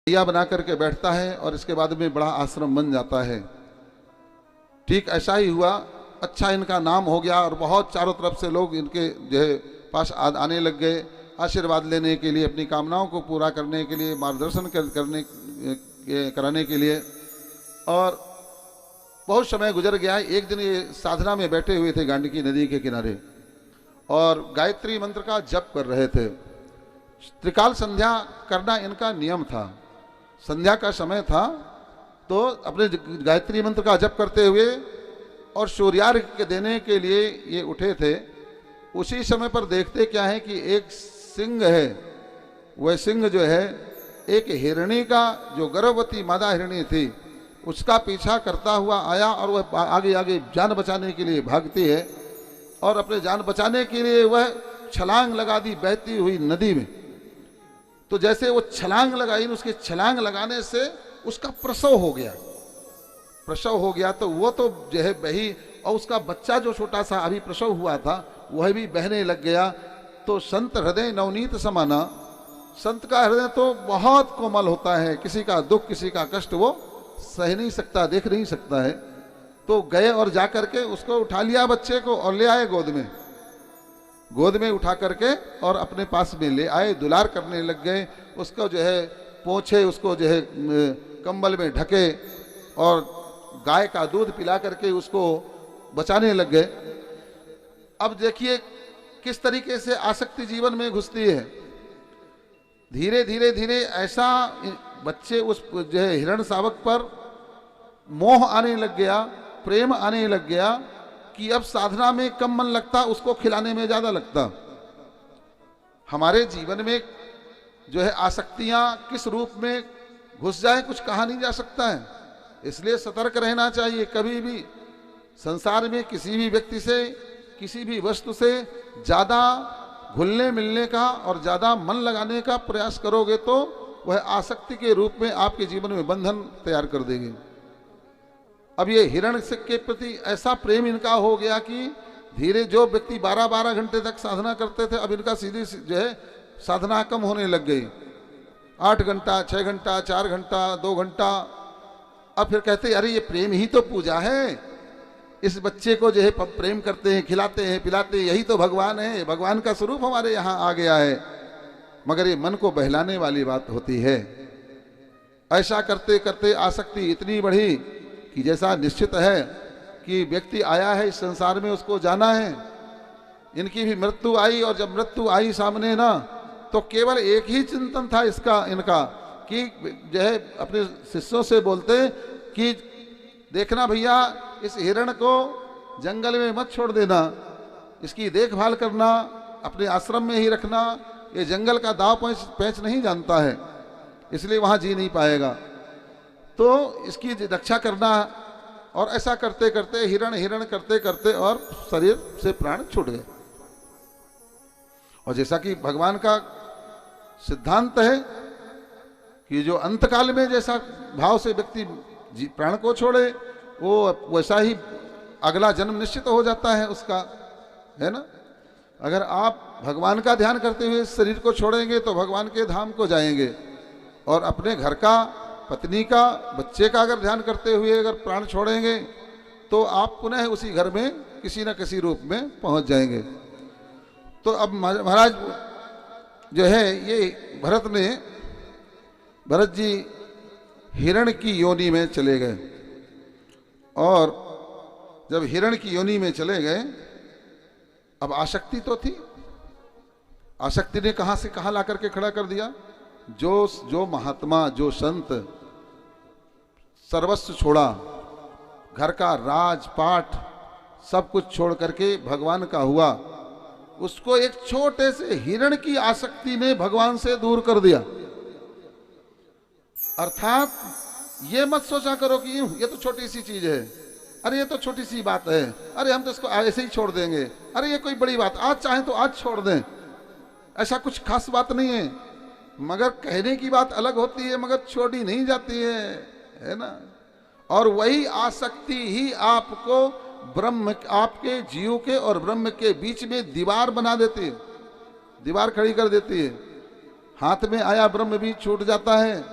दिया बना करके बैठता है और इसके बाद में बड़ा आश्रम बन जाता है। ठीक ऐसा ही हुआ। अच्छा इनका नाम हो गया और बहुत चारों तरफ से लोग इनके जो है पास आने लग गए, आशीर्वाद लेने के लिए, अपनी कामनाओं को पूरा करने के लिए, मार्गदर्शन कराने के लिए। और बहुत समय गुजर गया। एक दिन ये साधना में बैठे हुए थे गांडकी नदी के किनारे और गायत्री मंत्र का जप कर रहे थे। त्रिकाल संध्या करना इनका नियम था। संध्या का समय था तो अपने गायत्री मंत्र का जप करते हुए और सूर्यार्घ्य के देने के लिए ये उठे थे। उसी समय पर देखते क्या है कि एक सिंह है, वह सिंह जो है एक हिरणी का, जो गर्भवती मादा हिरणी थी, उसका पीछा करता हुआ आया और वह आगे आगे जान बचाने के लिए भागती है और अपने जान बचाने के लिए वह छलांग लगा दी बहती हुई नदी में। तो जैसे वो छलांग लगाई, उसके छलांग लगाने से उसका प्रसव हो गया। प्रसव हो गया तो वो तो जो है बही, और उसका बच्चा जो छोटा सा अभी प्रसव हुआ था वह भी बहने लग गया। तो संत हृदय नवनीत समाना, संत का हृदय तो बहुत कोमल होता है, किसी का दुख किसी का कष्ट वो सह नहीं सकता, देख नहीं सकता है। तो गए और जा करके उसको उठा लिया बच्चे को और ले आए गोद में उठा करके और अपने पास में ले आए, दुलार करने लग गए। उसको जो है पोंछे, उसको जो है कंबल में ढके और गाय का दूध पिला करके उसको बचाने लग गए। अब देखिए किस तरीके से आसक्ति जीवन में घुसती है। धीरे धीरे धीरे ऐसा बच्चे उस जो है हिरण शावक पर मोह आने लग गया, प्रेम आने लग गया कि अब साधना में कम मन लगता, उसको खिलाने में ज्यादा लगता। हमारे जीवन में जो है आसक्तियां किस रूप में घुस जाए कुछ कहा नहीं जा सकता है। इसलिए सतर्क रहना चाहिए। कभी भी संसार में किसी भी व्यक्ति से, किसी भी वस्तु से ज्यादा घुलने मिलने का और ज्यादा मन लगाने का प्रयास करोगे तो वह आसक्ति के रूप में आपके जीवन में बंधन तैयार कर देगी। अब ये हिरण के प्रति ऐसा प्रेम इनका हो गया कि धीरे जो व्यक्ति 12-12 घंटे तक साधना करते थे, अब इनका सीधी जो है साधना कम होने लग गई। 8 घंटा, 6 घंटा, 4 घंटा, 2 घंटा। अब फिर कहते अरे ये प्रेम ही तो पूजा है, इस बच्चे को जो है प्रेम करते हैं, खिलाते हैं, पिलाते हैं, यही तो भगवान है, भगवान का स्वरूप हमारे यहाँ आ गया है। मगर ये मन को बहलाने वाली बात होती है। ऐसा करते करते आसक्ति इतनी बढ़ी कि जैसा निश्चित है कि व्यक्ति आया है इस संसार में, उसको जाना है। इनकी भी मृत्यु आई और जब मृत्यु आई सामने ना, तो केवल एक ही चिंतन था इनका कि जो है अपने शिष्यों से बोलते कि देखना भैया, इस हिरण को जंगल में मत छोड़ देना, इसकी देखभाल करना, अपने आश्रम में ही रखना। ये जंगल का दाव पैंच नहीं जानता है, इसलिए वहां जी नहीं पाएगा, तो इसकी रक्षा करना। और ऐसा करते करते हिरण करते करते और शरीर से प्राण छूट गए। और जैसा कि भगवान का सिद्धांत है कि जो अंतकाल में जैसा भाव से व्यक्ति प्राण को छोड़े, वो वैसा ही अगला जन्म निश्चित हो जाता है उसका, है ना। अगर आप भगवान का ध्यान करते हुए शरीर को छोड़ेंगे तो भगवान के धाम को जाएंगे, और अपने घर का, पत्नी का, बच्चे का अगर ध्यान करते हुए अगर प्राण छोड़ेंगे तो आप पुनः उसी घर में किसी न किसी रूप में पहुंच जाएंगे। तो अब महाराज जो है ये भरत जी हिरण की योनि में चले गए। और जब हिरण की योनि में चले गए, अब आसक्ति तो थी, आसक्ति ने कहां से कहां ला करके खड़ा कर दिया। जो महात्मा, जो संत सर्वस्व छोड़ा, घर का राजपाट सब कुछ छोड़ करके भगवान का हुआ, उसको एक छोटे से हिरण की आसक्ति ने भगवान से दूर कर दिया। अर्थात ये मत सोचा करो कि ये तो छोटी सी चीज है, अरे ये तो छोटी सी बात है, अरे हम तो इसको ऐसे ही छोड़ देंगे, अरे ये कोई बड़ी बात, आज चाहे तो आज छोड़ दें, ऐसा कुछ खास बात नहीं है। मगर कहने की बात अलग होती है, मगर छोड़ी नहीं जाती है ना। और वही आसक्ति ही आपको ब्रह्म, आपके जीव के और ब्रह्म के बीच में दीवार बना देती है, दीवार खड़ी कर देती है। हाथ में आया ब्रह्म भी छूट जाता है,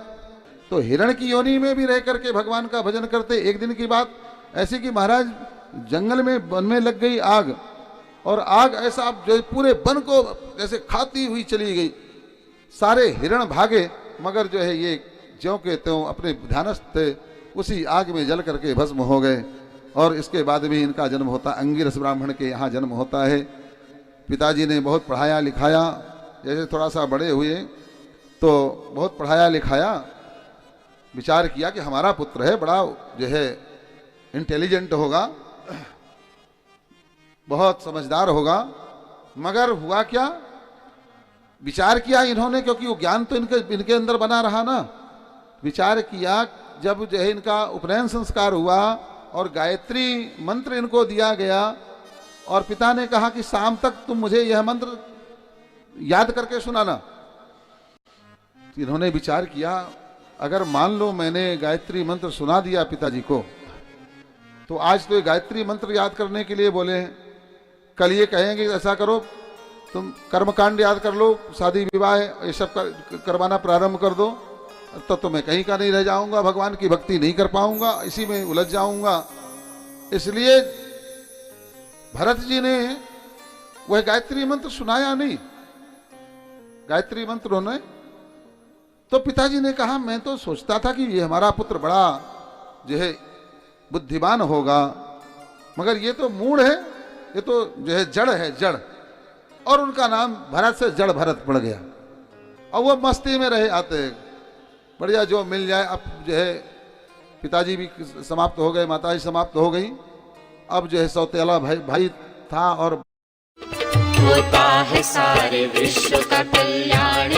तो हिरण की योनि में भी रह करके भगवान का भजन करते। एक दिन की बात ऐसी कि महाराज जंगल में वन में लग गई आग, और आग ऐसा जो पूरे वन को जैसे खाती हुई चली गई। सारे हिरण भागे, मगर जो है ये ज्यों के त्यों अपने ध्यानस्थ थे, उसी आग में जल करके भस्म हो गए। और इसके बाद भी इनका जन्म होता, अंगिरस ब्राह्मण के यहाँ जन्म होता है। पिताजी ने बहुत पढ़ाया लिखाया, जैसे थोड़ा सा बड़े हुए तो बहुत पढ़ाया लिखाया, विचार किया कि हमारा पुत्र है, बड़ा जो है इंटेलिजेंट होगा, बहुत समझदार होगा। मगर हुआ क्या, विचार किया इन्होंने, क्योंकि वो ज्ञान तो इनके अंदर बना रहा ना। विचार किया, जब जो है इनका उपनयन संस्कार हुआ और गायत्री मंत्र इनको दिया गया, और पिता ने कहा कि शाम तक तुम मुझे यह मंत्र याद करके सुनाना। इन्होंने विचार किया, अगर मान लो मैंने गायत्री मंत्र सुना दिया पिताजी को, तो आज तो ये गायत्री मंत्र याद करने के लिए बोले हैं, कल ये कहेंगे ऐसा करो, तुम कर्मकांड याद कर लो, शादी विवाह ये सब करवाना प्रारंभ कर दो, तो मैं कहीं का नहीं रह जाऊंगा, भगवान की भक्ति नहीं कर पाऊंगा, इसी में उलझ जाऊंगा। इसलिए भरत जी ने वह गायत्री मंत्र सुनाया नहीं। गायत्री मंत्र उन्होंने, तो पिताजी ने कहा, मैं तो सोचता था कि ये हमारा पुत्र बड़ा जो है बुद्धिमान होगा, मगर ये तो मूढ़ है, ये तो जो है जड़ है, जड़। और उनका नाम भरत से जड़ भरत पड़ गया। और वो मस्ती में रहे आते, बढ़िया जो मिल जाए। अब जो है पिताजी भी समाप्त हो गए, माताजी समाप्त हो गई। अब जो है सौतेला भाई था, और होता है सारे विश्व का कल्याण